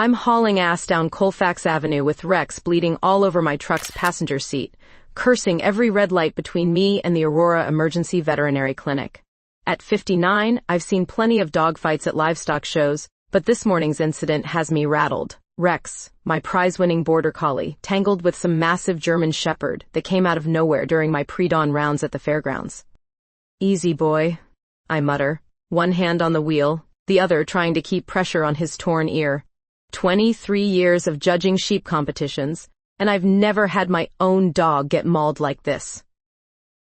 I'm hauling ass down Colfax Avenue with Rex bleeding all over my truck's passenger seat, cursing every red light between me and the Aurora Emergency Veterinary Clinic. At 59, I've seen plenty of dogfights at livestock shows, but this morning's incident has me rattled. Rex, my prize-winning border collie, tangled with some massive German shepherd that came out of nowhere during my pre-dawn rounds at the fairgrounds. Easy, boy, I mutter, one hand on the wheel, the other trying to keep pressure on his torn ear. 23 years of judging sheep competitions, and I've never had my own dog get mauled like this.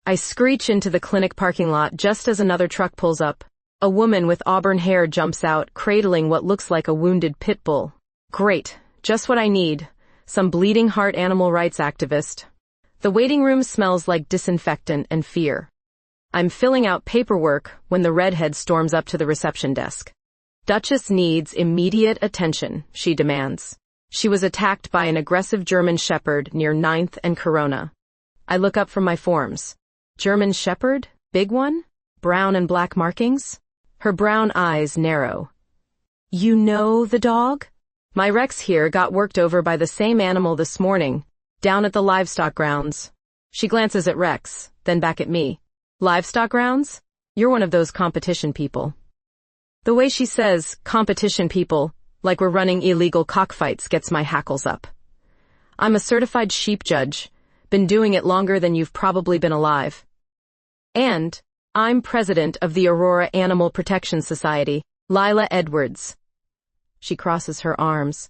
I screech into the clinic parking lot just as another truck pulls up. A woman with auburn hair jumps out, cradling what looks like a wounded pit bull. Great, just what I need. Some bleeding heart animal rights activist. The waiting room smells like disinfectant and fear. I'm filling out paperwork when the redhead storms up to the reception desk. Duchess needs immediate attention, she demands. She was attacked by an aggressive German shepherd near 9th and Corona. I look up from my forms. German shepherd? Big one? Brown and black markings? Her brown eyes narrow. You know the dog? My Rex here got worked over by the same animal this morning, down at the livestock grounds. She glances at Rex, then back at me. Livestock grounds? You're one of those competition people. The way she says, competition people, like we're running illegal cockfights, gets my hackles up. I'm a certified sheep judge, been doing it longer than you've probably been alive. And I'm president of the Aurora Animal Protection Society, Lila Edwards. She crosses her arms.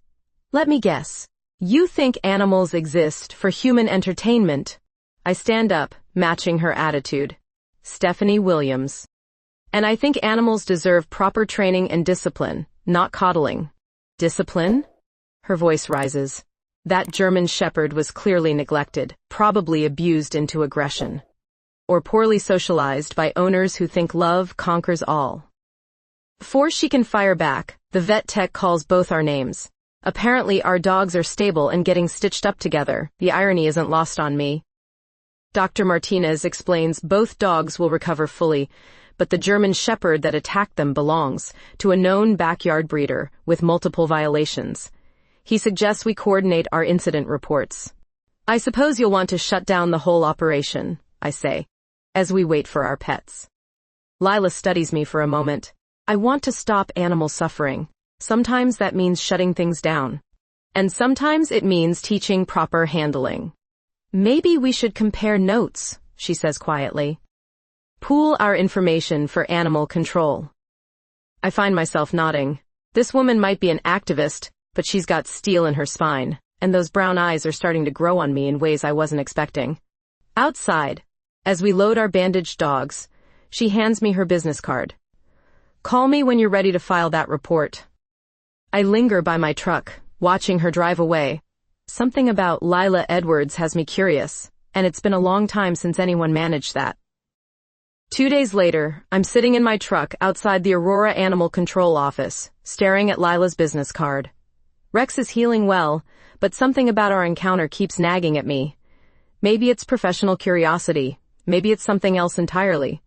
Let me guess. You think animals exist for human entertainment? I stand up, matching her attitude. Stephanie Williams. And I think animals deserve proper training and discipline, not coddling. Discipline? Her voice rises. That German shepherd was clearly neglected, probably abused into aggression. Or poorly socialized by owners who think love conquers all. Before she can fire back, the vet tech calls both our names. Apparently our dogs are stable and getting stitched up together. The irony isn't lost on me. Dr. Martinez explains both dogs will recover fully, but the German shepherd that attacked them belongs to a known backyard breeder with multiple violations. He suggests we coordinate our incident reports. I suppose you'll want to shut down the whole operation, I say, as we wait for our pets. Lila studies me for a moment. I want to stop animal suffering. Sometimes that means shutting things down. And sometimes it means teaching proper handling. Maybe we should compare notes, she says quietly. Pool our information for animal control. I find myself nodding. This woman might be an activist, but she's got steel in her spine, and those brown eyes are starting to grow on me in ways I wasn't expecting. Outside, as we load our bandaged dogs, she hands me her business card. Call me when you're ready to file that report. I linger by my truck, watching her drive away. Something about Lila Edwards has me curious, and it's been a long time since anyone managed that. 2 days later, I'm sitting in my truck outside the Aurora Animal Control office, staring at Lila's business card. Rex is healing well, but something about our encounter keeps nagging at me. Maybe it's professional curiosity. Maybe it's something else entirely.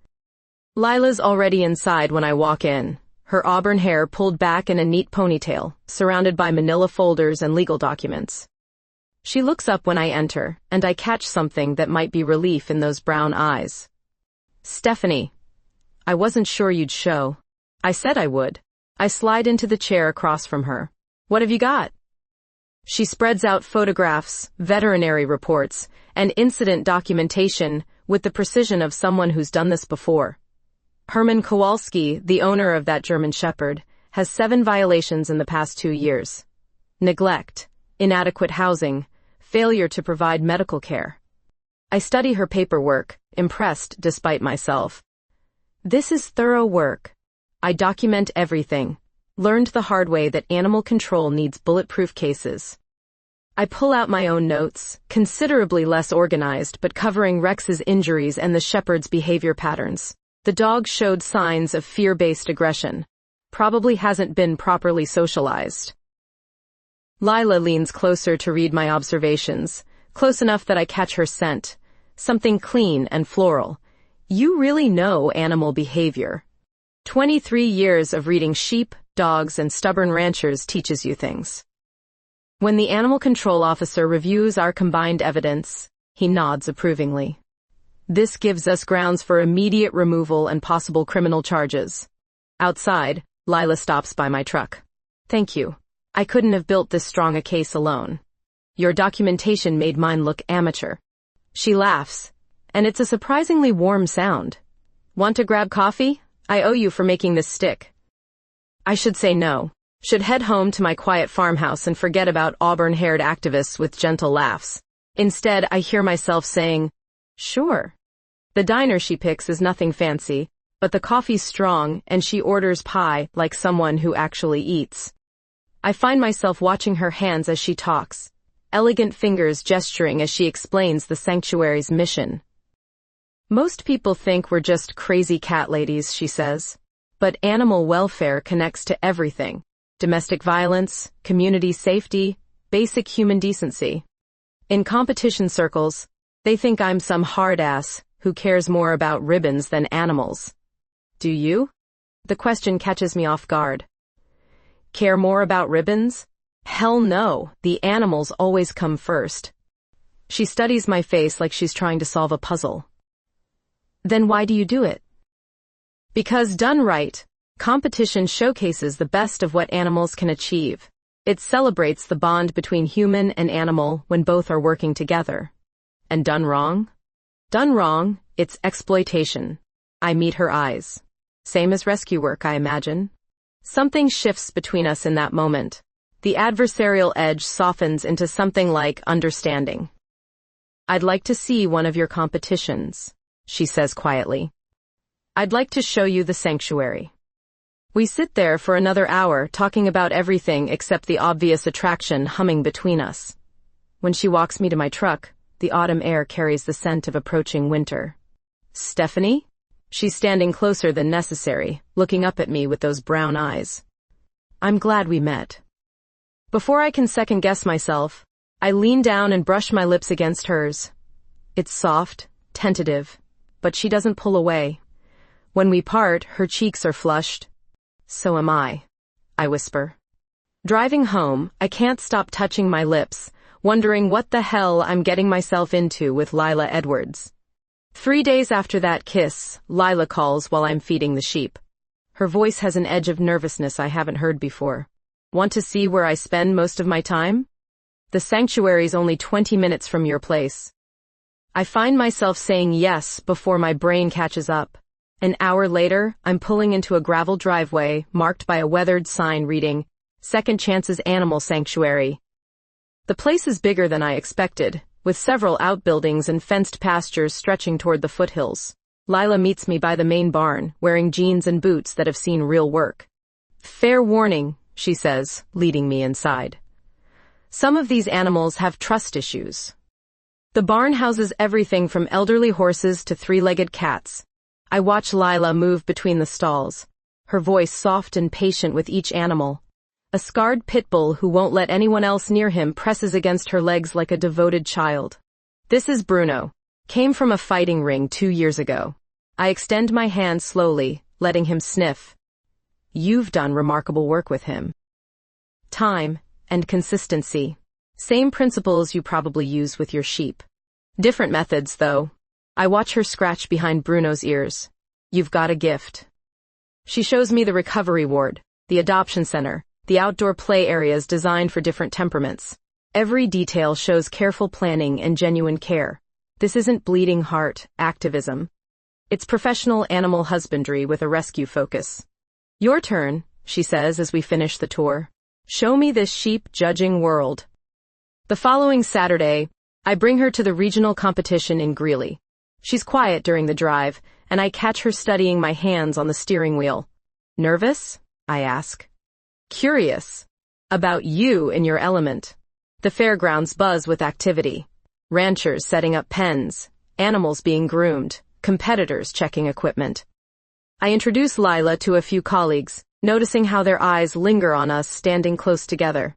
Lila's already inside when I walk in, her auburn hair pulled back in a neat ponytail, surrounded by manila folders and legal documents. She looks up when I enter, and I catch something that might be relief in those brown eyes. Stephanie, I wasn't sure you'd show. I said I would. I slide into the chair across from her. What have you got? She spreads out photographs, veterinary reports, and incident documentation with the precision of someone who's done this before. Herman Kowalski, the owner of that German shepherd, has 7 violations in the past 2 years. Neglect, inadequate housing, failure to provide medical care. I study her paperwork, impressed despite myself. This is thorough work. I document everything. Learned the hard way that animal control needs bulletproof cases. I pull out my own notes, considerably less organized but covering Rex's injuries and the shepherd's behavior patterns. The dog showed signs of fear-based aggression. Probably hasn't been properly socialized. Lila leans closer to read my observations, close enough that I catch her scent. Something clean and floral. You really know animal behavior. 23 years of reading sheep, dogs, and stubborn ranchers teaches you things. When the animal control officer reviews our combined evidence, he nods approvingly. This gives us grounds for immediate removal and possible criminal charges. Outside, Lila stops by my truck. Thank you. I couldn't have built this strong a case alone. Your documentation made mine look amateur. She laughs, and it's a surprisingly warm sound. Want to grab coffee? I owe you for making this stick. I should say no. Should head home to my quiet farmhouse and forget about auburn-haired activists with gentle laughs. Instead, I hear myself saying, sure. The diner she picks is nothing fancy, but the coffee's strong and she orders pie like someone who actually eats. I find myself watching her hands as she talks, elegant fingers gesturing as she explains the sanctuary's mission. Most people think we're just crazy cat ladies, she says. But animal welfare connects to everything. Domestic violence, community safety, basic human decency. In competition circles, they think I'm some hard ass who cares more about ribbons than animals. Do you? The question catches me off guard. Care more about ribbons? Hell no, the animals always come first. She studies my face like she's trying to solve a puzzle. Then why do you do it? Because done right, competition showcases the best of what animals can achieve. It celebrates the bond between human and animal when both are working together. And done wrong? Done wrong, it's exploitation. I meet her eyes. Same as rescue work, I imagine. Something shifts between us in that moment. The adversarial edge softens into something like understanding. I'd like to see one of your competitions, she says quietly. I'd like to show you the sanctuary. We sit there for another hour talking about everything except the obvious attraction humming between us. When she walks me to my truck, the autumn air carries the scent of approaching winter. Stephanie? She's standing closer than necessary, looking up at me with those brown eyes. I'm glad we met. Before I can second-guess myself, I lean down and brush my lips against hers. It's soft, tentative, but she doesn't pull away. When we part, her cheeks are flushed. So am I whisper. Driving home, I can't stop touching my lips, wondering what the hell I'm getting myself into with Lila Edwards. 3 days after that kiss, Lila calls while I'm feeding the sheep. Her voice has an edge of nervousness I haven't heard before. Want to see where I spend most of my time? The sanctuary's only 20 minutes from your place. I find myself saying yes before my brain catches up. An hour later, I'm pulling into a gravel driveway marked by a weathered sign reading, Second Chance's Animal Sanctuary. The place is bigger than I expected, with several outbuildings and fenced pastures stretching toward the foothills. Lila meets me by the main barn, wearing jeans and boots that have seen real work. Fair warning, she says, leading me inside. Some of these animals have trust issues. The barn houses everything from elderly horses to three-legged cats. I watch Lila move between the stalls, her voice soft and patient with each animal. A scarred pit bull who won't let anyone else near him presses against her legs like a devoted child. This is Bruno. Came from a fighting ring 2 years ago. I extend my hand slowly, letting him sniff. You've done remarkable work with him. Time and consistency. Same principles you probably use with your sheep. Different methods, though. I watch her scratch behind Bruno's ears. You've got a gift. She shows me the recovery ward, the adoption center, the outdoor play areas designed for different temperaments. Every detail shows careful planning and genuine care. This isn't bleeding heart activism. It's professional animal husbandry with a rescue focus. Your turn, she says as we finish the tour. Show me this sheep judging world. The following Saturday, I bring her to the regional competition in Greeley. She's quiet during the drive, and I catch her studying my hands on the steering wheel. Nervous? I ask. Curious. About you and your element. The fairgrounds buzz with activity. Ranchers setting up pens, animals being groomed, competitors checking equipment. I introduce Lila to a few colleagues, noticing how their eyes linger on us standing close together.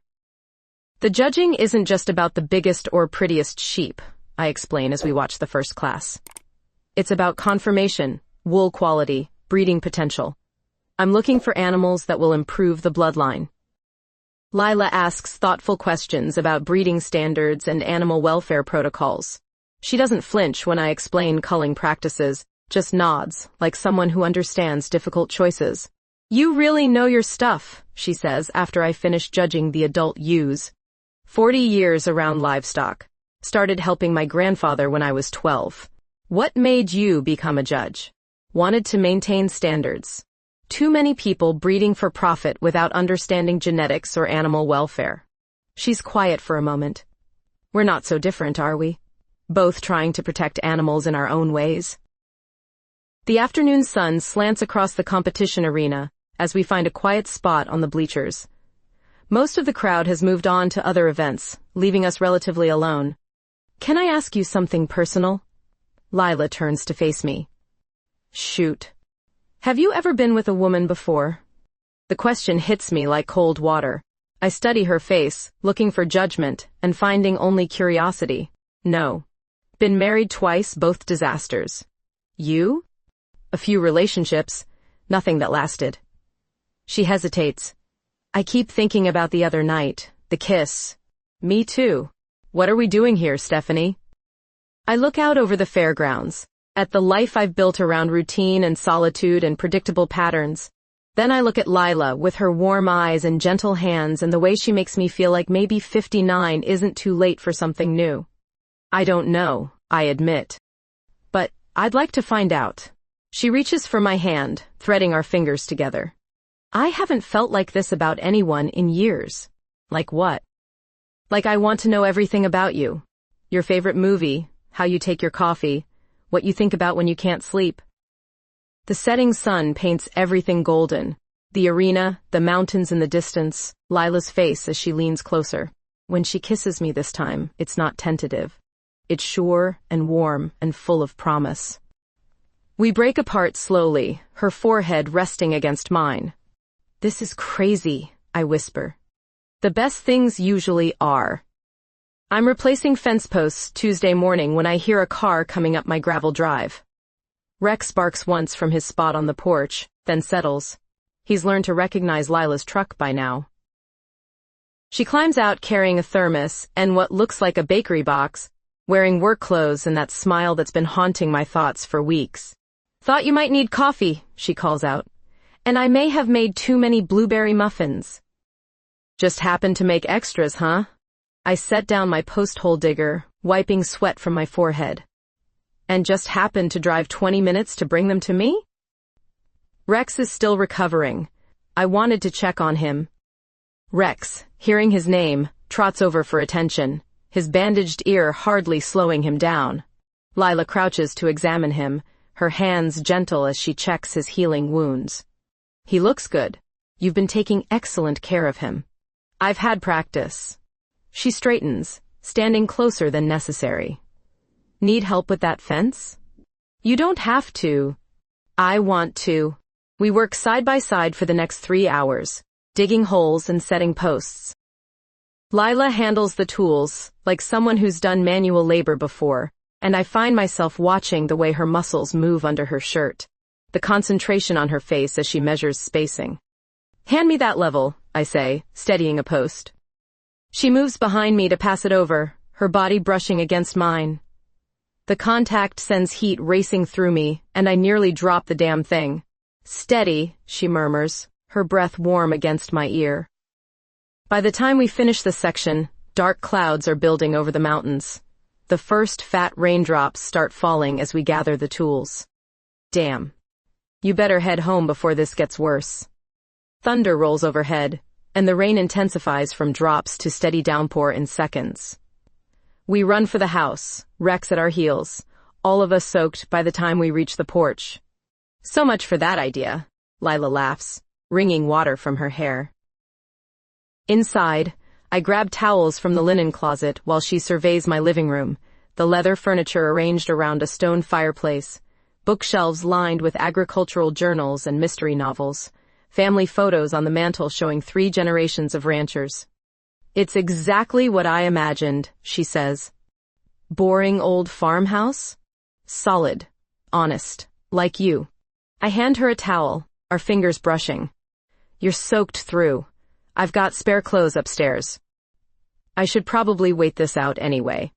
The judging isn't just about the biggest or prettiest sheep, I explain as we watch the first class. It's about conformation, wool quality, breeding potential. I'm looking for animals that will improve the bloodline. Lila asks thoughtful questions about breeding standards and animal welfare protocols. She doesn't flinch when I explain culling practices, just nods, like someone who understands difficult choices. You really know your stuff, she says after I finish judging the adult ewes. 40 years around livestock. Started helping my grandfather when I was 12. What made you become a judge? Wanted to maintain standards. Too many people breeding for profit without understanding genetics or animal welfare. She's quiet for a moment. We're not so different, are we? Both trying to protect animals in our own ways. The afternoon sun slants across the competition arena as we find a quiet spot on the bleachers. Most of the crowd has moved on to other events, leaving us relatively alone. Can I ask you something personal? Lila turns to face me. Shoot. Have you ever been with a woman before? The question hits me like cold water. I study her face, looking for judgment, and finding only curiosity. No. Been married twice, both disasters. You? A few relationships, nothing that lasted. She hesitates. I keep thinking about the other night, the kiss. Me too. What are we doing here, Stephanie? I look out over the fairgrounds, at the life I've built around routine and solitude and predictable patterns. Then I look at Lila with her warm eyes and gentle hands and the way she makes me feel like maybe 59 isn't too late for something new. I don't know, I admit. But I'd like to find out. She reaches for my hand, threading our fingers together. I haven't felt like this about anyone in years. Like what? Like I want to know everything about you. Your favorite movie, how you take your coffee, what you think about when you can't sleep. The setting sun paints everything golden. The arena, the mountains in the distance, Lila's face as she leans closer. When she kisses me this time, it's not tentative. It's sure and warm and full of promise. We break apart slowly, her forehead resting against mine. This is crazy, I whisper. The best things usually are. I'm replacing fence posts Tuesday morning when I hear a car coming up my gravel drive. Rex barks once from his spot on the porch, then settles. He's learned to recognize Lila's truck by now. She climbs out carrying a thermos and what looks like a bakery box, wearing work clothes and that smile that's been haunting my thoughts for weeks. Thought you might need coffee, she calls out. And I may have made too many blueberry muffins. Just happened to make extras, huh? I set down my post-hole digger, wiping sweat from my forehead. And just happened to drive 20 minutes to bring them to me? Rex is still recovering. I wanted to check on him. Rex, hearing his name, trots over for attention, his bandaged ear hardly slowing him down. Lila crouches to examine him, her hands gentle as she checks his healing wounds. He looks good. You've been taking excellent care of him. I've had practice. She straightens, standing closer than necessary. Need help with that fence? You don't have to. I want to. We work side by side for the next 3 hours, digging holes and setting posts. Lila handles the tools, like someone who's done manual labor before, and I find myself watching the way her muscles move under her shirt, the concentration on her face as she measures spacing. Hand me that level, I say, steadying a post. She moves behind me to pass it over, her body brushing against mine. The contact sends heat racing through me, and I nearly drop the damn thing. Steady, she murmurs, her breath warm against my ear. By the time we finish this section, dark clouds are building over the mountains. The first fat raindrops start falling as we gather the tools. Damn. You better head home before this gets worse. Thunder rolls overhead, and the rain intensifies from drops to steady downpour in seconds. We run for the house, Rex at our heels, all of us soaked by the time we reach the porch. So much for that idea, Lila laughs, wringing water from her hair. Inside, I grab towels from the linen closet while she surveys my living room, the leather furniture arranged around a stone fireplace, bookshelves lined with agricultural journals and mystery novels, family photos on the mantel showing 3 generations of ranchers. It's exactly what I imagined, she says. Boring old farmhouse? Solid. Honest. Like you. I hand her a towel, our fingers brushing. You're soaked through. I've got spare clothes upstairs. I should probably wait this out anyway.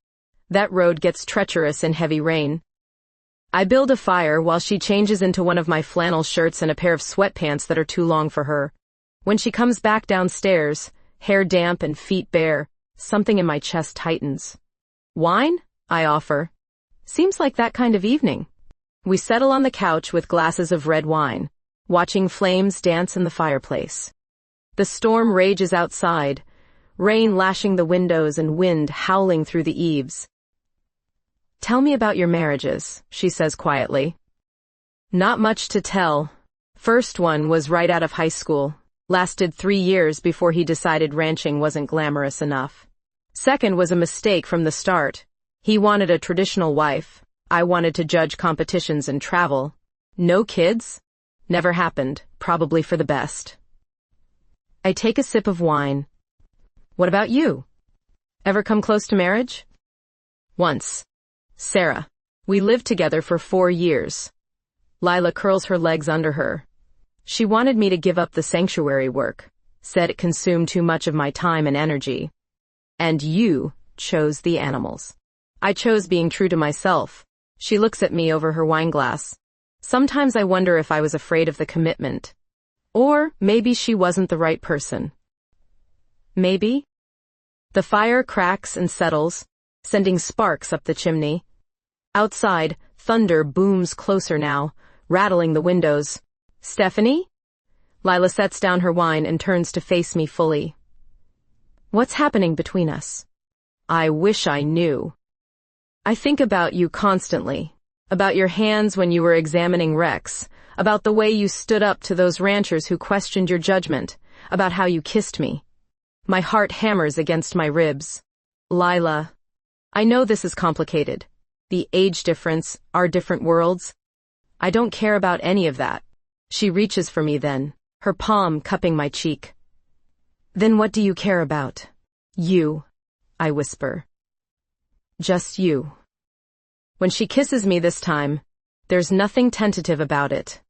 That road gets treacherous in heavy rain. I build a fire while she changes into one of my flannel shirts and a pair of sweatpants that are too long for her. When she comes back downstairs, hair damp and feet bare, something in my chest tightens. Wine? I offer. Seems like that kind of evening. We settle on the couch with glasses of red wine, watching flames dance in the fireplace. The storm rages outside, rain lashing the windows and wind howling through the eaves. Tell me about your marriages, she says quietly. Not much to tell. First one was right out of high school. Lasted 3 years before he decided ranching wasn't glamorous enough. Second was a mistake from the start. He wanted a traditional wife. I wanted to judge competitions and travel. No kids? Never happened, probably for the best. I take a sip of wine. What about you? Ever come close to marriage? Once. Sarah. We lived together for 4 years. Lila curls her legs under her. She wanted me to give up the sanctuary work, said it consumed too much of my time and energy. And you chose the animals. I chose being true to myself. She looks at me over her wineglass. Sometimes I wonder if I was afraid of the commitment. Or maybe she wasn't the right person. Maybe? The fire cracks and settles, sending sparks up the chimney. Outside, thunder booms closer now, rattling the windows. Stephanie? Lila sets down her wine and turns to face me fully. What's happening between us? I wish I knew. I think about you constantly. About your hands when you were examining Rex. About the way you stood up to those ranchers who questioned your judgment. About how you kissed me. My heart hammers against my ribs. Lila, I know this is complicated. The age difference, our different worlds. I don't care about any of that. She reaches for me then, her palm cupping my cheek. Then what do you care about? You, I whisper. Just you. When she kisses me this time, there's nothing tentative about it.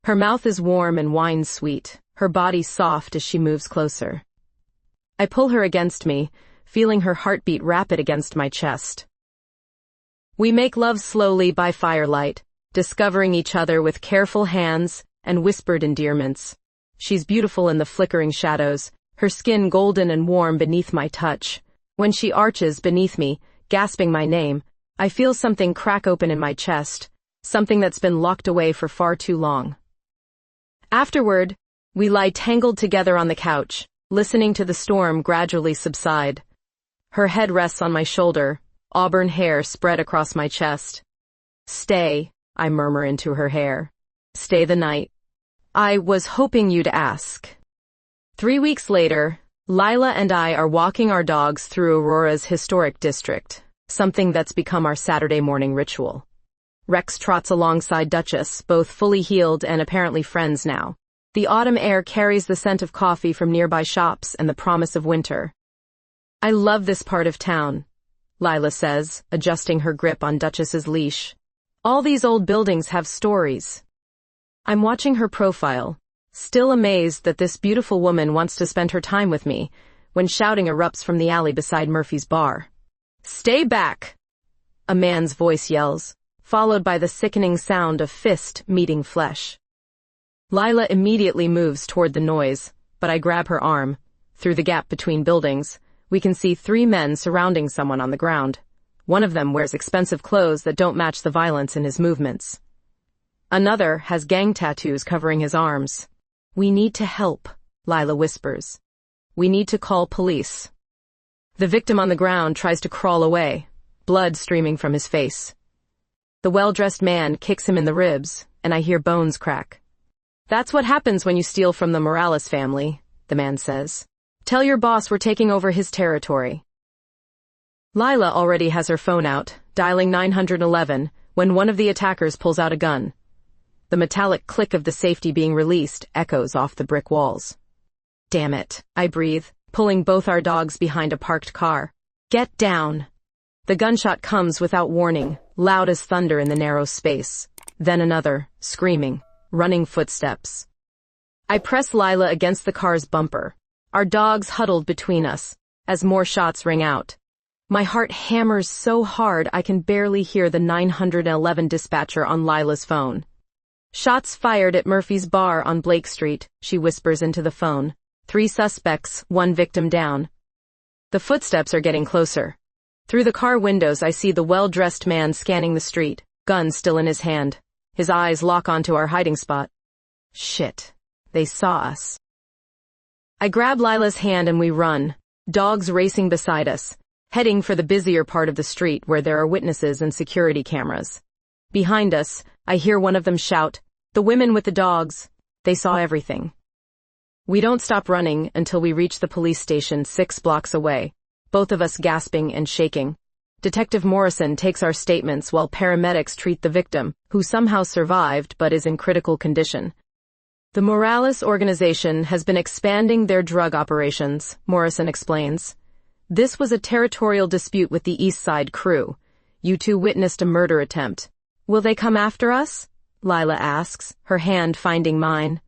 Her mouth is warm and wine-sweet, her body soft as she moves closer. I pull her against me, feeling her heartbeat rapid against my chest. We make love slowly by firelight, discovering each other with careful hands and whispered endearments. She's beautiful in the flickering shadows, her skin golden and warm beneath my touch. When she arches beneath me, gasping my name, I feel something crack open in my chest, something that's been locked away for far too long. Afterward, we lie tangled together on the couch, listening to the storm gradually subside. Her head rests on my shoulder, auburn hair spread across my chest. Stay, I murmur into her hair. Stay the night. I was hoping you'd ask. 3 weeks later, Lila and I are walking our dogs through Aurora's historic district, something that's become our Saturday morning ritual. Rex trots alongside Duchess, both fully healed and apparently friends now. The autumn air carries the scent of coffee from nearby shops and the promise of winter. I love this part of town, Lila says, adjusting her grip on Duchess's leash. All these old buildings have stories. I'm watching her profile, still amazed that this beautiful woman wants to spend her time with me, when shouting erupts from the alley beside Murphy's bar. Stay back! A man's voice yells, followed by the sickening sound of fist meeting flesh. Lila immediately moves toward the noise, but I grab her arm. Through the gap between buildings, we can see 3 men surrounding someone on the ground. One of them wears expensive clothes that don't match the violence in his movements. Another has gang tattoos covering his arms. We need to help, Lila whispers. We need to call police. The victim on the ground tries to crawl away, blood streaming from his face. The well-dressed man kicks him in the ribs, and I hear bones crack. That's what happens when you steal from the Morales family, the man says. Tell your boss we're taking over his territory. Lila already has her phone out, dialing 911, when one of the attackers pulls out a gun. The metallic click of the safety being released echoes off the brick walls. Damn it, I breathe, pulling both our dogs behind a parked car. Get down! The gunshot comes without warning, loud as thunder in the narrow space. Then another, screaming, running footsteps. I press Lila against the car's bumper, Our dogs huddled between us as more shots ring out. My heart hammers so hard I can barely hear the 911 dispatcher on Lila's phone. Shots fired at Murphy's Bar on Blake Street, she whispers into the phone. 3 suspects, 1 victim down. The footsteps are getting closer. Through the car windows I see the well-dressed man scanning the street, gun still in his hand. His eyes lock onto our hiding spot. Shit. They saw us. I grab Lila's hand and we run, dogs racing beside us, heading for the busier part of the street where there are witnesses and security cameras. Behind us, I hear one of them shout, "The women with the dogs." They saw everything. We don't stop running until we reach the police station 6 blocks away, both of us gasping and shaking. Detective Morrison takes our statements while paramedics treat the victim, who somehow survived but is in critical condition. The Morales organization has been expanding their drug operations, Morrison explains. This was a territorial dispute with the East Side crew. You 2 witnessed a murder attempt. Will they come after us? Lila asks, her hand finding mine.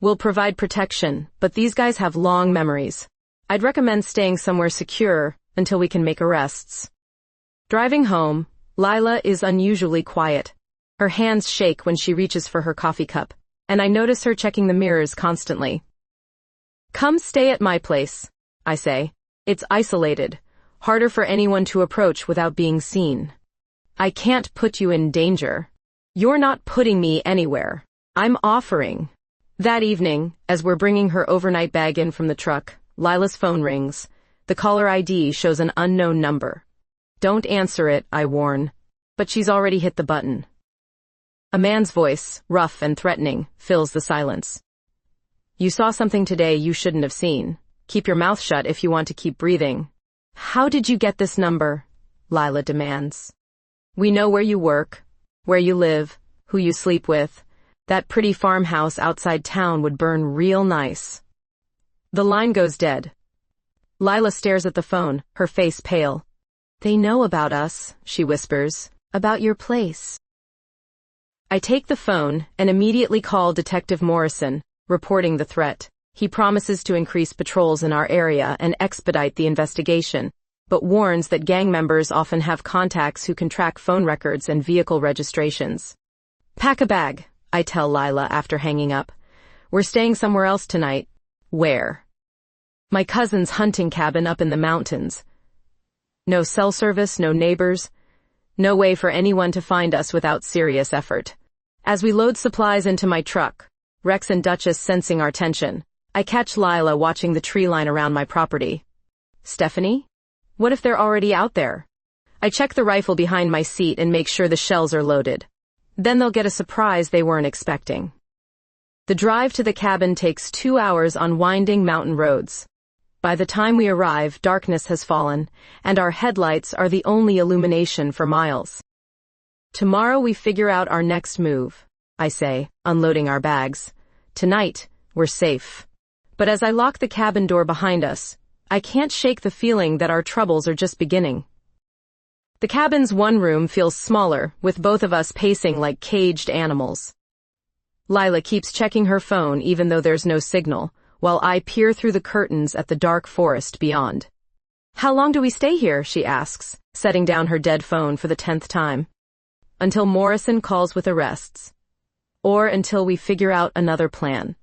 We'll provide protection, but these guys have long memories. I'd recommend staying somewhere secure until we can make arrests. Driving home, Lila is unusually quiet. Her hands shake when she reaches for her coffee cup, and I notice her checking the mirrors constantly. Come stay at my place, I say. It's isolated, harder for anyone to approach without being seen. I can't put you in danger. You're not putting me anywhere. I'm offering. That evening, as we're bringing her overnight bag in from the truck, Lila's phone rings. The caller ID shows an unknown number. Don't answer it, I warn. But she's already hit the button. A man's voice, rough and threatening, fills the silence. You saw something today you shouldn't have seen. Keep your mouth shut if you want to keep breathing. How did you get this number? Lila demands. We know where you work, where you live, who you sleep with. That pretty farmhouse outside town would burn real nice. The line goes dead. Lila stares at the phone, her face pale. They know about us, she whispers, about your place. I take the phone and immediately call Detective Morrison, reporting the threat. He promises to increase patrols in our area and expedite the investigation, but warns that gang members often have contacts who can track phone records and vehicle registrations. Pack a bag, I tell Lila after hanging up. We're staying somewhere else tonight. Where? My cousin's hunting cabin up in the mountains. No cell service, no neighbors. No way for anyone to find us without serious effort. As we load supplies into my truck, Rex and Duchess sensing our tension, I catch Lila watching the tree line around my property. Stephanie? What if they're already out there? I check the rifle behind my seat and make sure the shells are loaded. Then they'll get a surprise they weren't expecting. The drive to the cabin takes 2 hours on winding mountain roads. By the time we arrive, darkness has fallen, and our headlights are the only illumination for miles. Tomorrow we figure out our next move, I say, unloading our bags. Tonight, we're safe. But as I lock the cabin door behind us, I can't shake the feeling that our troubles are just beginning. The cabin's one room feels smaller, with both of us pacing like caged animals. Lila keeps checking her phone even though there's no signal, while I peer through the curtains at the dark forest beyond. How long do we stay here? She asks, setting down her dead phone for the 10th time. Until Morrison calls with arrests. Or until we figure out another plan.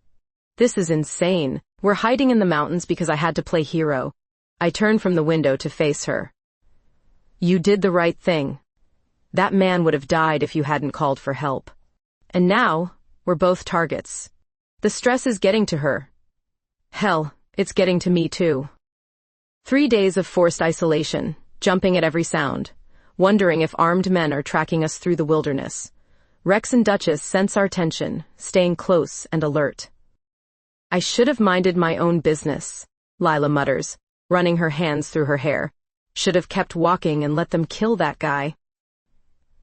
This is insane. We're hiding in the mountains because I had to play hero. I turn from the window to face her. You did the right thing. That man would have died if you hadn't called for help. And now, we're both targets. The stress is getting to her. Hell, it's getting to me too. 3 days of forced isolation, jumping at every sound, wondering if armed men are tracking us through the wilderness. Rex and Duchess sense our tension, staying close and alert. I should have minded my own business, Lila mutters, running her hands through her hair. Should have kept walking and let them kill that guy.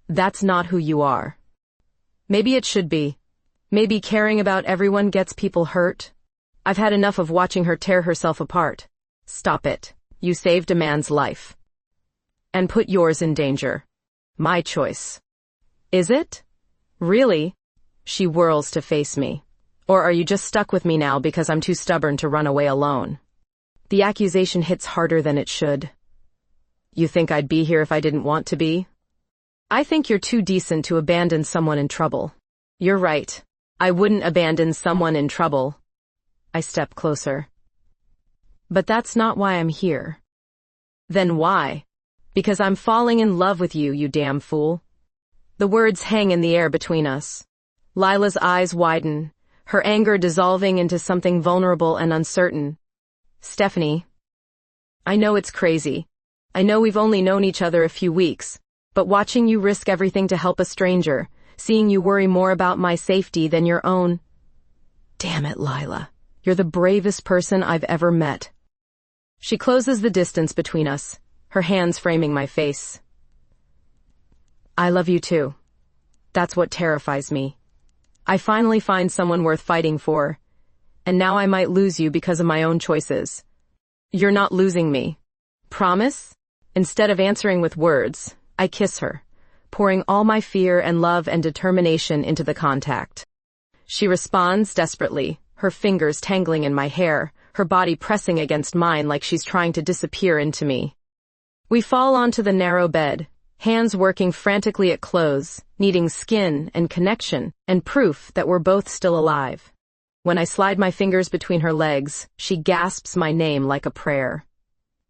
That's not who you are. Maybe it should be. Maybe caring about everyone gets people hurt. I've had enough of watching her tear herself apart. Stop it. You saved a man's life. And put yours in danger. My choice. Is it? Really? She whirls to face me. Or are you just stuck with me now because I'm too stubborn to run away alone? The accusation hits harder than it should. You think I'd be here if I didn't want to be? I think you're too decent to abandon someone in trouble. You're right. I wouldn't abandon someone in trouble. I step closer. But that's not why I'm here. Then why? Because I'm falling in love with you, you damn fool. The words hang in the air between us. Lila's eyes widen, her anger dissolving into something vulnerable and uncertain. Stephanie, I know it's crazy. I know we've only known each other a few weeks, but watching you risk everything to help a stranger, seeing you worry more about my safety than your own. Damn it, Lila. You're the bravest person I've ever met. She closes the distance between us, her hands framing my face. I love you too. That's what terrifies me. I finally find someone worth fighting for, and now I might lose you because of my own choices. You're not losing me. Promise? Instead of answering with words, I kiss her, pouring all my fear and love and determination into the contact. She responds desperately, her fingers tangling in my hair, her body pressing against mine like she's trying to disappear into me. We fall onto the narrow bed, hands working frantically at clothes, needing skin and connection and proof that we're both still alive. When I slide my fingers between her legs, she gasps my name like a prayer.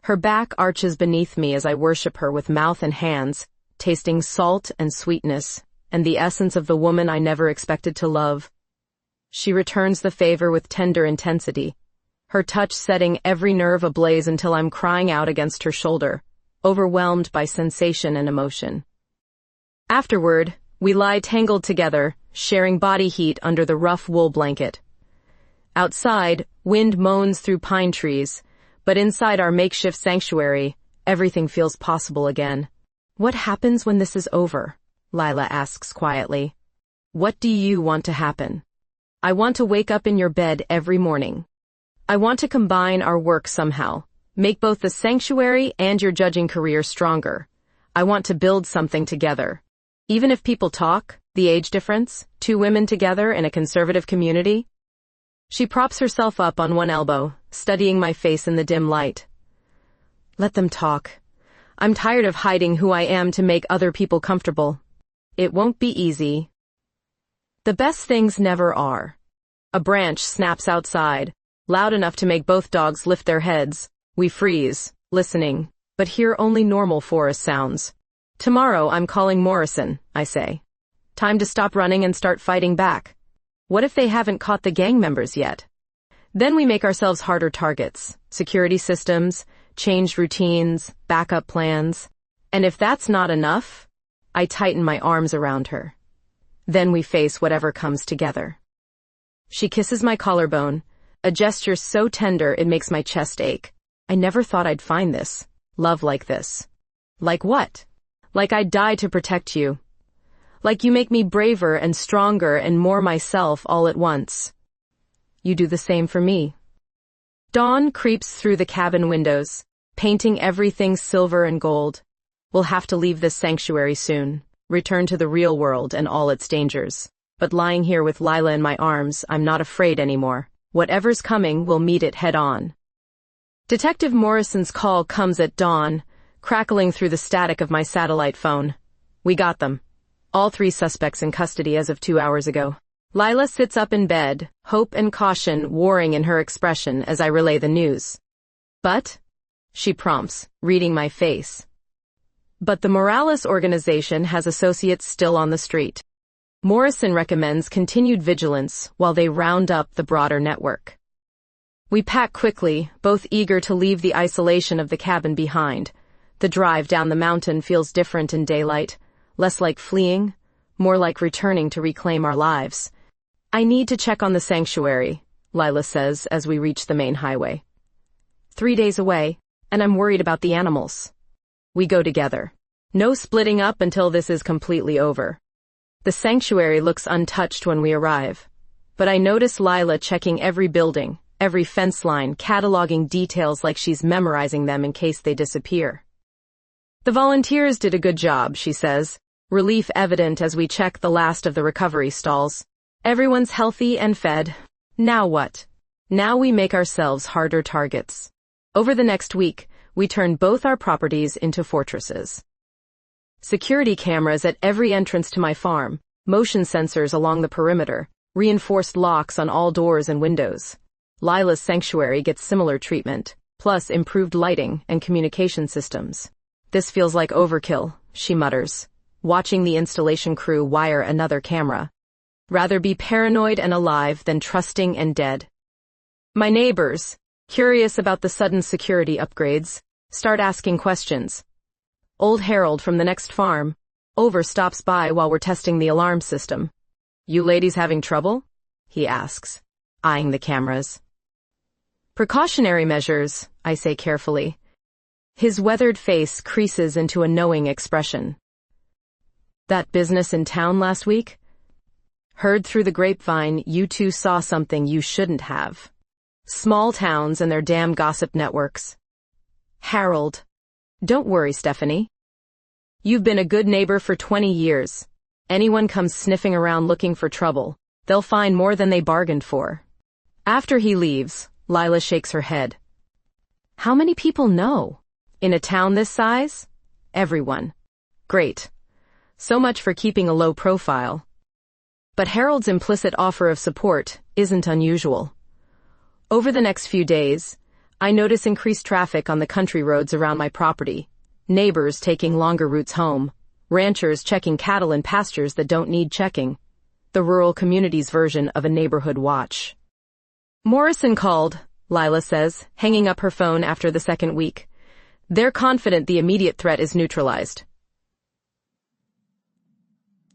Her back arches beneath me as I worship her with mouth and hands, tasting salt and sweetness, and the essence of the woman I never expected to love. She returns the favor with tender intensity, her touch setting every nerve ablaze until I'm crying out against her shoulder, overwhelmed by sensation and emotion. Afterward, we lie tangled together, sharing body heat under the rough wool blanket. Outside, wind moans through pine trees, but inside our makeshift sanctuary, everything feels possible again. What happens when this is over? Lila asks quietly. What do you want to happen? I want to wake up in your bed every morning. I want to combine our work somehow, make both the sanctuary and your judging career stronger. I want to build something together. Even if people talk, the age difference, two women together in a conservative community. She props herself up on one elbow, studying my face in the dim light. Let them talk. I'm tired of hiding who I am to make other people comfortable. It won't be easy. The best things never are. A branch snaps outside, loud enough to make both dogs lift their heads. We freeze, listening, but hear only normal forest sounds. Tomorrow I'm calling Morrison, I say. Time to stop running and start fighting back. What if they haven't caught the gang members yet? Then we make ourselves harder targets, security systems, changed routines, backup plans. And if that's not enough, I tighten my arms around her. Then we face whatever comes together. She kisses my collarbone, a gesture so tender it makes my chest ache. I never thought I'd find this. Love like this. Like what? Like I'd die to protect you. Like you make me braver and stronger and more myself all at once. You do the same for me. Dawn creeps through the cabin windows, painting everything silver and gold. We'll have to leave this sanctuary soon, return to the real world and all its dangers. But lying here with Lila in my arms, I'm not afraid anymore. Whatever's coming, we'll meet it head on. Detective Morrison's call comes at dawn, crackling through the static of my satellite phone. We got them. All 3 suspects in custody as of 2 hours ago. Lila sits up in bed, hope and caution warring in her expression as I relay the news. But, she prompts, reading my face. But the Morales organization has associates still on the street. Morrison recommends continued vigilance while they round up the broader network. We pack quickly, both eager to leave the isolation of the cabin behind. The drive down the mountain feels different in daylight, less like fleeing, more like returning to reclaim our lives. I need to check on the sanctuary, Lila says as we reach the main highway. 3 days away, and I'm worried about the animals. We go together. No splitting up until this is completely over. The sanctuary looks untouched when we arrive, but I notice Lila checking every building, every fence line, cataloging details like she's memorizing them in case they disappear. The volunteers did a good job, she says, relief evident as we check the last of the recovery stalls. Everyone's healthy and fed. Now what? Now we make ourselves harder targets. Over the next week, we turned both our properties into fortresses. Security cameras at every entrance to my farm, motion sensors along the perimeter, reinforced locks on all doors and windows. Lila's sanctuary gets similar treatment, plus improved lighting and communication systems. This feels like overkill, she mutters, watching the installation crew wire another camera. Rather be paranoid and alive than trusting and dead. My neighbors, curious about the sudden security upgrades, start asking questions. Old Harold from the next farm stops by while we're testing the alarm system. You ladies having trouble? He asks, eyeing the cameras. Precautionary measures, I say carefully. His weathered face creases into a knowing expression. That business in town last week? Heard through the grapevine you two saw something you shouldn't have. Small towns and their damn gossip networks. Harold. Don't worry, Stephanie. You've been a good neighbor for 20 years. Anyone comes sniffing around looking for trouble, they'll find more than they bargained for. After he leaves, Lila shakes her head. How many people know? In a town this size? Everyone. Great. So much for keeping a low profile. But Harold's implicit offer of support isn't unusual. Over the next few days, I notice increased traffic on the country roads around my property, neighbors taking longer routes home, ranchers checking cattle in pastures that don't need checking, the rural community's version of a neighborhood watch. Morrison called, Lila says, hanging up her phone after the second week. They're confident the immediate threat is neutralized.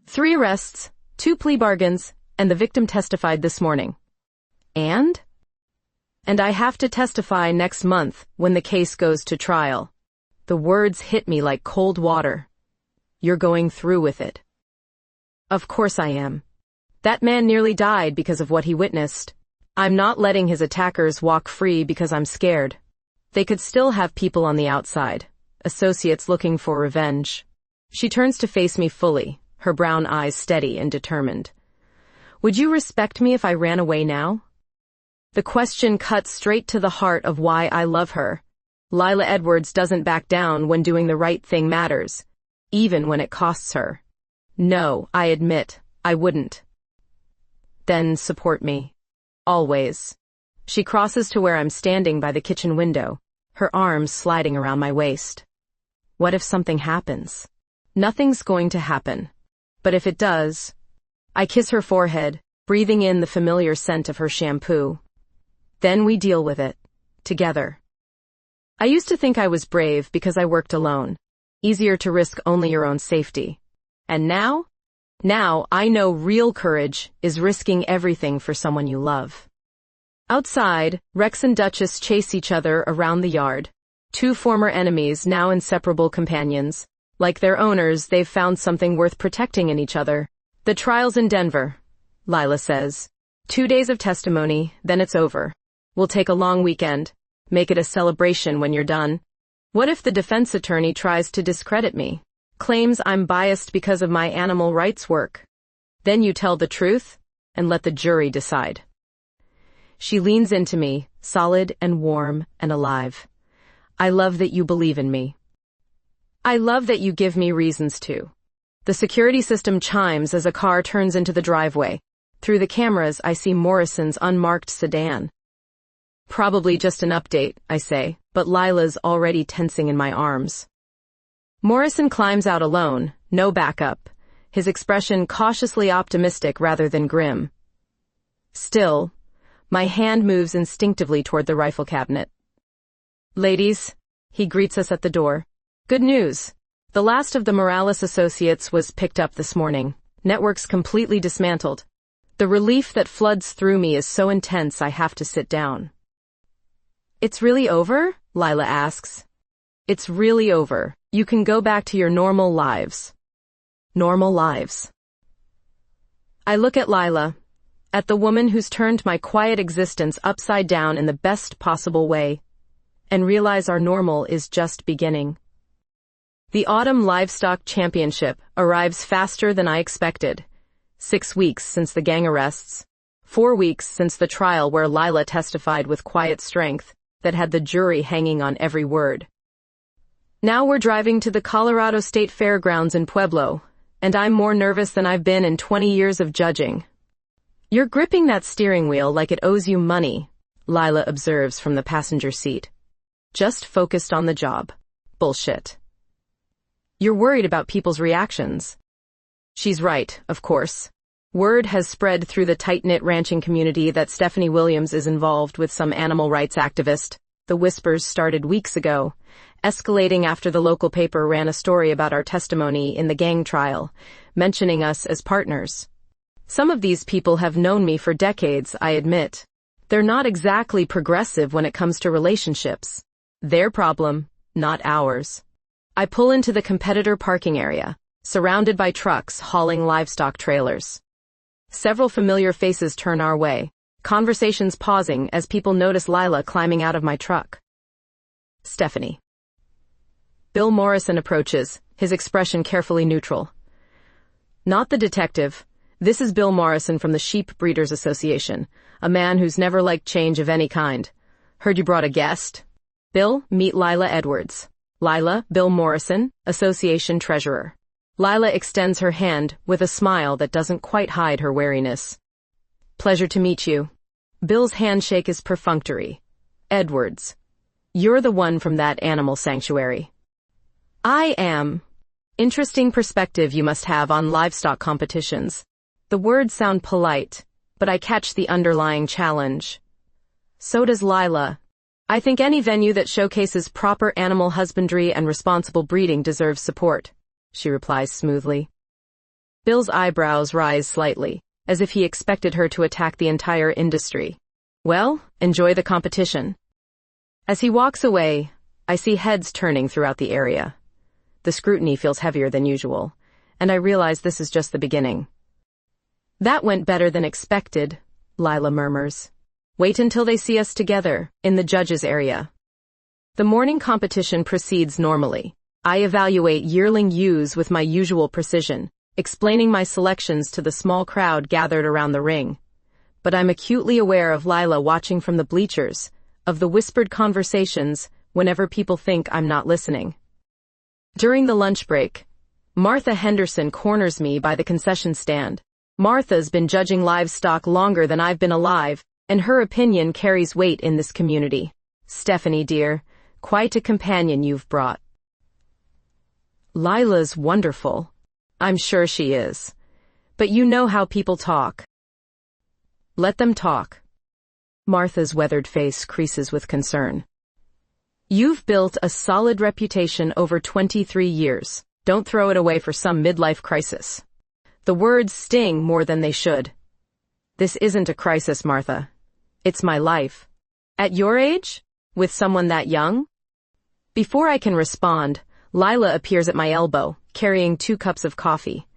3 arrests, 2 plea bargains, and the victim testified this morning. And I have to testify next month when the case goes to trial. The words hit me like cold water. You're going through with it. Of course I am. That man nearly died because of what he witnessed. I'm not letting his attackers walk free because I'm scared. They could still have people on the outside, associates looking for revenge. She turns to face me fully, her brown eyes steady and determined. Would you respect me if I ran away now? The question cuts straight to the heart of why I love her. Lila Edwards doesn't back down when doing the right thing matters, even when it costs her. No, I admit, I wouldn't. Then support me. Always. She crosses to where I'm standing by the kitchen window, her arms sliding around my waist. What if something happens? Nothing's going to happen. But if it does, I kiss her forehead, breathing in the familiar scent of her shampoo. Then we deal with it. Together. I used to think I was brave because I worked alone. Easier to risk only your own safety. And now? Now I know real courage is risking everything for someone you love. Outside, Rex and Duchess chase each other around the yard. 2 former enemies, now inseparable companions. Like their owners, they've found something worth protecting in each other. The trial's in Denver, Lila says. 2 days of testimony, then it's over. We'll take a long weekend. Make it a celebration when you're done. What if the defense attorney tries to discredit me? Claims I'm biased because of my animal rights work. Then you tell the truth and let the jury decide. She leans into me, solid and warm and alive. I love that you believe in me. I love that you give me reasons to. The security system chimes as a car turns into the driveway. Through the cameras, I see Morrison's unmarked sedan. Probably just an update, I say, but Lila's already tensing in my arms. Morrison climbs out alone, no backup, his expression cautiously optimistic rather than grim. Still, my hand moves instinctively toward the rifle cabinet. Ladies, he greets us at the door. Good news. The last of the Morales associates was picked up this morning. Networks completely dismantled. The relief that floods through me is so intense I have to sit down. It's really over? Lila asks. It's really over. You can go back to your normal lives. Normal lives. I look at Lila, at the woman who's turned my quiet existence upside down in the best possible way, and realize our normal is just beginning. The Autumn Livestock Championship arrives faster than I expected. 6 weeks since the gang arrests. 4 weeks since the trial where Lila testified with quiet strength. that had the jury hanging on every word. Now we're driving to the Colorado State Fairgrounds in Pueblo, and I'm more nervous than I've been in 20 years of judging. You're gripping that steering wheel like it owes you money, Lila observes from the passenger seat. Just focused on the job. Bullshit. You're worried about people's reactions. She's right, of course. Word has spread through the tight-knit ranching community that Stephanie Williams is involved with some animal rights activist. The whispers started weeks ago, escalating after the local paper ran a story about our testimony in the gang trial, mentioning us as partners. Some of these people have known me for decades, I admit. They're not exactly progressive when it comes to relationships. Their problem, not ours. I pull into the competitor parking area, surrounded by trucks hauling livestock trailers. Several familiar faces turn our way, conversations pausing as people notice Lila climbing out of my truck. Stephanie. Bill Morrison approaches, his expression carefully neutral. Not the detective. This is Bill Morrison from the Sheep Breeders Association, a man who's never liked change of any kind. Heard you brought a guest. Bill, meet Lila Edwards. Lila, Bill Morrison, Association Treasurer. Lila extends her hand with a smile that doesn't quite hide her wariness. Pleasure to meet you. Bill's handshake is perfunctory. Edwards. You're the one from that animal sanctuary. I am. Interesting perspective you must have on livestock competitions. The words sound polite, but I catch the underlying challenge. So does Lila. I think any venue that showcases proper animal husbandry and responsible breeding deserves support, she replies smoothly. Bill's eyebrows rise slightly, as if he expected her to attack the entire industry. Well, enjoy the competition. As he walks away, I see heads turning throughout the area. The scrutiny feels heavier than usual, and I realize this is just the beginning. That went better than expected, Lila murmurs. Wait until they see us together, in the judges' area. The morning competition proceeds normally. I evaluate yearling ewes with my usual precision, explaining my selections to the small crowd gathered around the ring. But I'm acutely aware of Lila watching from the bleachers, of the whispered conversations whenever people think I'm not listening. During the lunch break, Martha Henderson corners me by the concession stand. Martha's been judging livestock longer than I've been alive, and her opinion carries weight in this community. Stephanie, dear, quite a companion you've brought. Lila's wonderful. I'm sure she is. But you know how people talk. Let them talk. Martha's weathered face creases with concern. You've built a solid reputation over 23 years. Don't throw it away for some midlife crisis. The words sting more than they should. This isn't a crisis, Martha. It's my life. At your age? With someone that young? Before I can respond, Lila appears at my elbow, carrying 2 cups of coffee.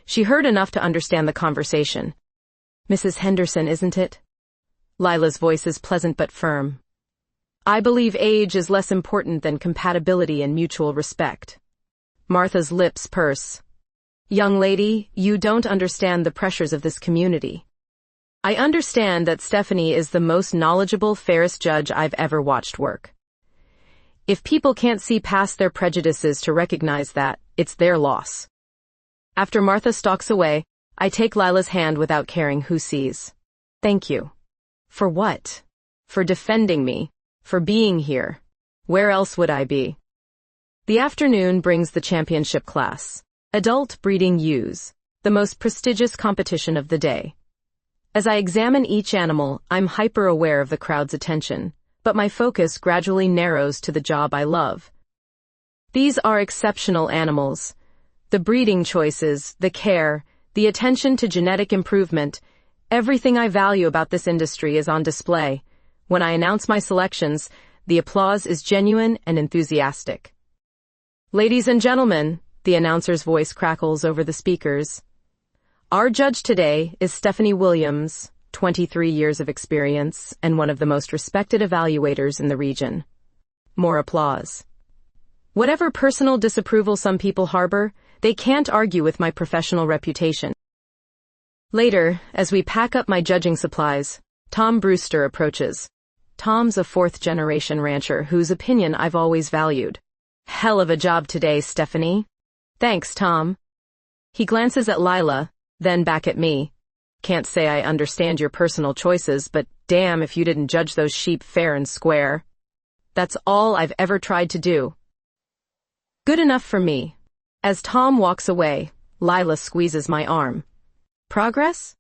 She heard enough to understand the conversation. Mrs. Henderson, isn't it? Lila's voice is pleasant but firm. I believe age is less important than compatibility and mutual respect. Martha's lips purse. Young lady, you don't understand the pressures of this community. I understand that Stephanie is the most knowledgeable, fairest judge I've ever watched work. If people can't see past their prejudices to recognize that, it's their loss. After Martha stalks away, I take Lila's hand without caring who sees. Thank you. For what? For defending me. For being here. Where else would I be? The afternoon brings the championship class. Adult breeding ewes. The most prestigious competition of the day. As I examine each animal, I'm hyper-aware of the crowd's attention, but my focus gradually narrows to the job I love. These are exceptional animals. The breeding choices, the care, the attention to genetic improvement, everything I value about this industry is on display. When I announce my selections, the applause is genuine and enthusiastic. Ladies and gentlemen, the announcer's voice crackles over the speakers. Our judge today is Stephanie Williams, 23 years of experience and one of the most respected evaluators in the region. More applause. Whatever personal disapproval some people harbor, they can't argue with my professional reputation. Later, as we pack up my judging supplies, Tom Brewster approaches. Tom's a fourth-generation rancher whose opinion I've always valued. Hell of a job today, Stephanie. Thanks, Tom. He glances at Lila, then back at me. Can't say I understand your personal choices, but damn if you didn't judge those sheep fair and square. That's all I've ever tried to do. Good enough for me. As Tom walks away, Lila squeezes my arm. Progress?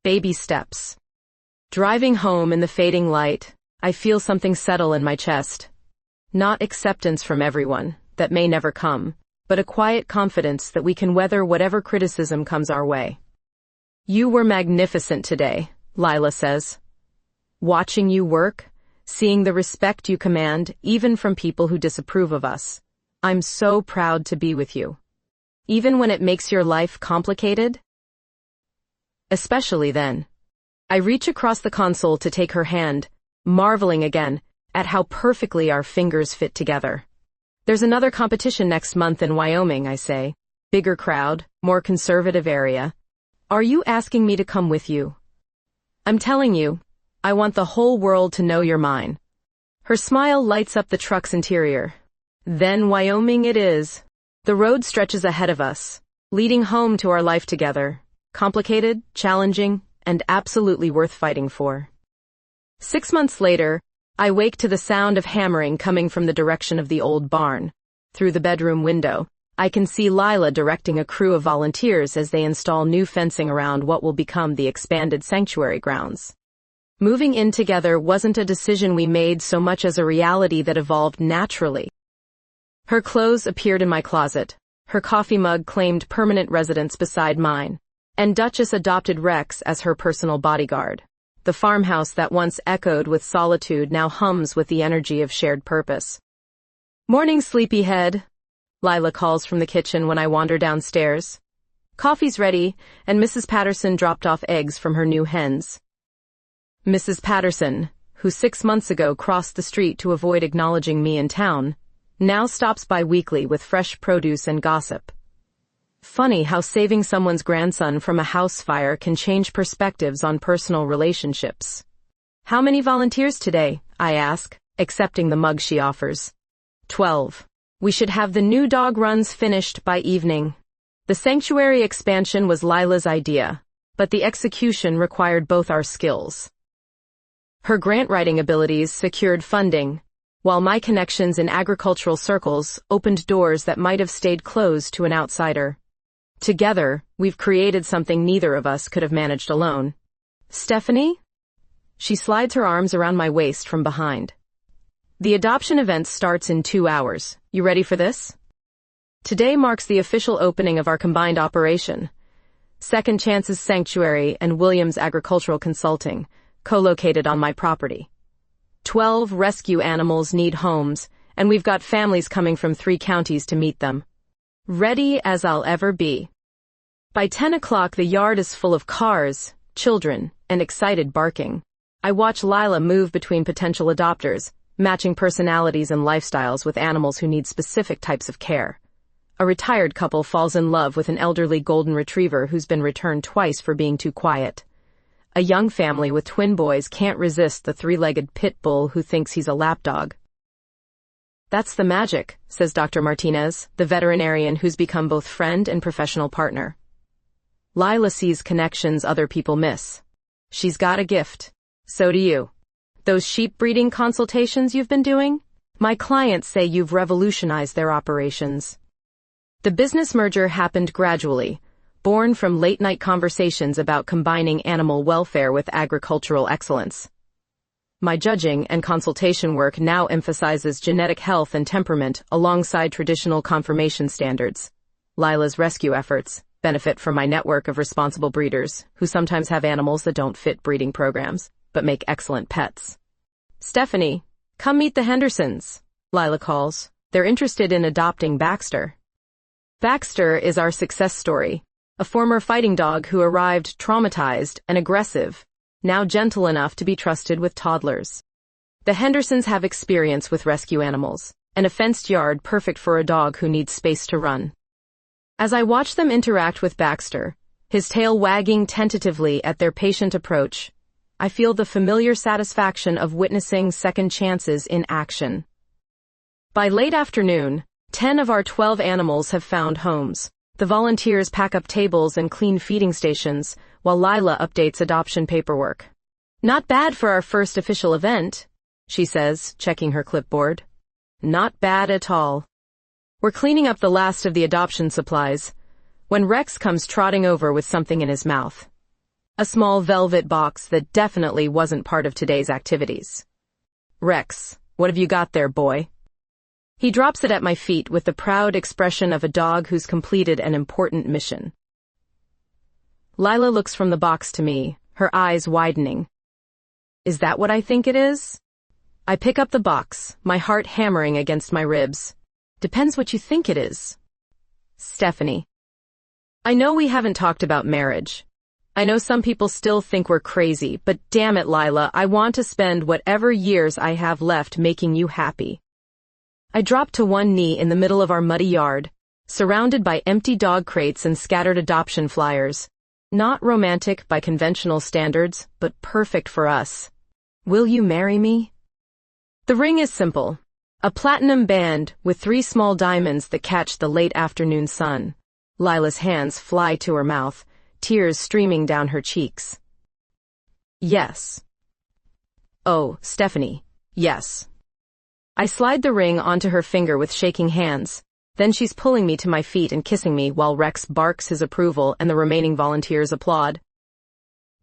Baby steps. Driving home in the fading light, I feel something settle in my chest. Not acceptance from everyone, that may never come, but a quiet confidence that we can weather whatever criticism comes our way. You were magnificent today, Lila says. Watching you work, seeing the respect you command, even from people who disapprove of us. I'm so proud to be with you. Even when it makes your life complicated? Especially then. I reach across the console to take her hand, marveling again at how perfectly our fingers fit together. There's another competition next month in Wyoming, I say. Bigger crowd, more conservative area. Are you asking me to come with you? I'm telling you, I want the whole world to know you're mine. Her smile lights up the truck's interior. Then Wyoming it is. The road stretches ahead of us, leading home to our life together. Complicated, challenging, and absolutely worth fighting for. 6 months later, I wake to the sound of hammering coming from the direction of the old barn. Through the bedroom window, I can see Lila directing a crew of volunteers as they install new fencing around what will become the expanded sanctuary grounds. Moving in together wasn't a decision we made so much as a reality that evolved naturally. Her clothes appeared in my closet. Her coffee mug claimed permanent residence beside mine, and Duchess adopted Rex as her personal bodyguard. The farmhouse that once echoed with solitude now hums with the energy of shared purpose. Morning, sleepyhead, Lila calls from the kitchen when I wander downstairs. Coffee's ready, and Mrs. Patterson dropped off eggs from her new hens. Mrs. Patterson, who 6 months ago crossed the street to avoid acknowledging me in town, now stops by weekly with fresh produce and gossip. Funny how saving someone's grandson from a house fire can change perspectives on personal relationships. How many volunteers today? I ask, accepting the mug she offers. 12. We should have the new dog runs finished by evening. The sanctuary expansion was Lila's idea, but the execution required both our skills. Her grant writing abilities secured funding, while my connections in agricultural circles opened doors that might have stayed closed to an outsider. Together, we've created something neither of us could have managed alone. Stephanie? She slides her arms around my waist from behind. The adoption event starts in 2 hours. You ready for this? Today marks the official opening of our combined operation. Second Chance's Sanctuary and Williams Agricultural Consulting, co-located on my property. 12 rescue animals need homes, and we've got families coming from 3 counties to meet them. Ready as I'll ever be. By 10 o'clock, the yard is full of cars, children, and excited barking. I watch Lila move between potential adopters, matching personalities and lifestyles with animals who need specific types of care. A retired couple falls in love with an elderly golden retriever who's been returned twice for being too quiet. A young family with twin boys can't resist the 3-legged pit bull who thinks he's a lapdog. That's the magic, says Dr. Martinez, the veterinarian who's become both friend and professional partner. Lila sees connections other people miss. She's got a gift. So do you. Those sheep breeding consultations you've been doing? My clients say you've revolutionized their operations. The business merger happened gradually, born from late-night conversations about combining animal welfare with agricultural excellence. My judging and consultation work now emphasizes genetic health and temperament alongside traditional conformation standards. Lila's rescue efforts benefit from my network of responsible breeders who sometimes have animals that don't fit breeding programs, but make excellent pets. Stephanie, come meet the Hendersons, Lila calls. They're interested in adopting Baxter. Baxter is our success story, a former fighting dog who arrived traumatized and aggressive, now gentle enough to be trusted with toddlers. The Hendersons have experience with rescue animals, and a fenced yard perfect for a dog who needs space to run. As I watch them interact with Baxter, his tail wagging tentatively at their patient approach, I feel the familiar satisfaction of witnessing second chances in action. By late afternoon, 10 of our 12 animals have found homes. The volunteers pack up tables and clean feeding stations, while Lila updates adoption paperwork. Not bad for our first official event, she says, checking her clipboard. Not bad at all. We're cleaning up the last of the adoption supplies, when Rex comes trotting over with something in his mouth. A small velvet box that definitely wasn't part of today's activities. Rex, what have you got there, boy? He drops it at my feet with the proud expression of a dog who's completed an important mission. Lila looks from the box to me, her eyes widening. Is that what I think it is? I pick up the box, my heart hammering against my ribs. Depends what you think it is. Stephanie. I know we haven't talked about marriage. I know some people still think we're crazy, but damn it, Lila, I want to spend whatever years I have left making you happy. I drop to one knee in the middle of our muddy yard, surrounded by empty dog crates and scattered adoption flyers. Not romantic by conventional standards, but perfect for us. Will you marry me? The ring is simple. A platinum band with 3 small diamonds that catch the late afternoon sun. Lila's hands fly to her mouth, tears streaming down her cheeks. Yes. Oh, Stephanie, yes. I slide the ring onto her finger with shaking hands. Then she's pulling me to my feet and kissing me while Rex barks his approval and the remaining volunteers applaud.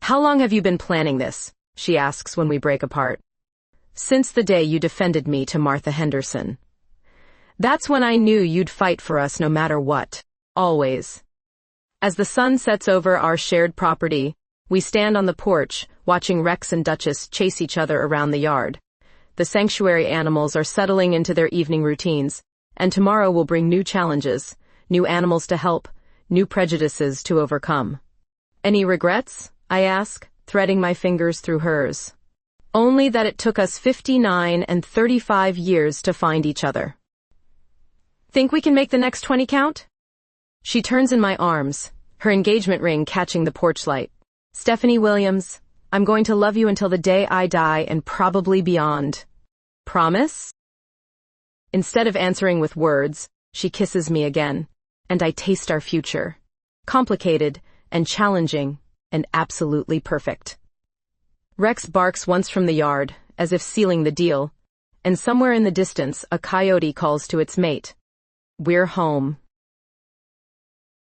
How long have you been planning this? She asks when we break apart. Since the day you defended me to Martha Henderson. That's when I knew you'd fight for us no matter what. Always. As the sun sets over our shared property, we stand on the porch, watching Rex and Duchess chase each other around the yard. The sanctuary animals are settling into their evening routines, and tomorrow will bring new challenges, new animals to help, new prejudices to overcome. Any regrets? I ask, threading my fingers through hers. Only that it took us 59 and 35 years to find each other. Think we can make the next 20 count? She turns in my arms, her engagement ring catching the porch light. Stephanie Williams, I'm going to love you until the day I die and probably beyond. Promise? Instead of answering with words, she kisses me again, and I taste our future. Complicated and challenging and absolutely perfect. Rex barks once from the yard, as if sealing the deal, and somewhere in the distance a coyote calls to its mate. We're home.